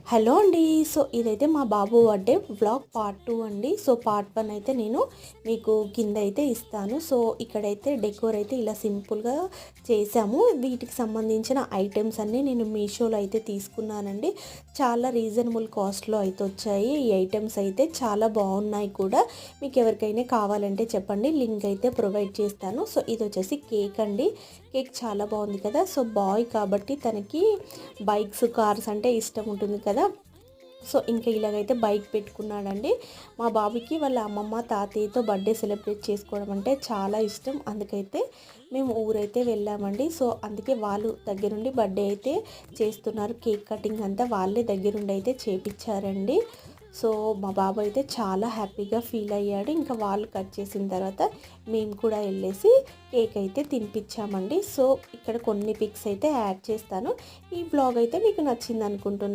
Hello అండి. So ఇదైతే మా బాబు బర్త్డే వ్లాగ్ పార్ట్ 2 అండి. సో పార్ట్ 1 అయితే నేను మీకు కింద అయితే ఇస్తాను. సో ఇక్కడైతే డెకోర్ అయితే ఇలా సింపుల్గా చేసాము. వీటికి సంబంధించిన ఐటమ్స్ అన్నీ నేను మీషోలో అయితే తీసుకున్నానండి. చాలా రీజనబుల్ కాస్ట్లో అయితే వచ్చాయి. ఈ ఐటమ్స్ అయితే చాలా బాగున్నాయి కూడా. మీకు ఎవరికైనా కావాలంటే చెప్పండి, లింక్ అయితే ప్రొవైడ్ చేస్తాను. సో ఇది వచ్చేసి కేక్ అండి. కేక్ చాలా బాగుంది కదా. సో బాయ్ కాబట్టి తనకి బైక్స్ కార్స్ అంటే ఇష్టం ఉంటుంది కదా. సో ఇంకా ఇలాగైతే బైక్ పెట్టుకున్నాడండి. మా బాబుకి వాళ్ళ అమ్మమ్మ తాతయ్యతో బర్త్డే సెలబ్రేట్ చేసుకోవడం అంటే చాలా ఇష్టం. అందుకైతే మేము ఊరైతే వెళ్ళామండి. సో అందుకే వాళ్ళు దగ్గరుండి బర్త్డే అయితే చేస్తున్నారు. కేక్ కటింగ్ అంతా వాళ్ళే దగ్గరుండి అయితే చేపించారండి. సో మా బాబు అయితే చాలా హ్యాపీగా ఫీల్ అయ్యాడు. ఇంకా వాళ్ళు కట్ చేసిన తర్వాత మేము కూడా వెళ్ళేసి కేక్ అయితే తినిపించామండి. సో ఇక్కడ కొన్ని పిక్స్ అయితే యాడ్ చేస్తాను. ఈ బ్లాగ్ అయితే మీకు నచ్చింది అనుకుంటున్నాను.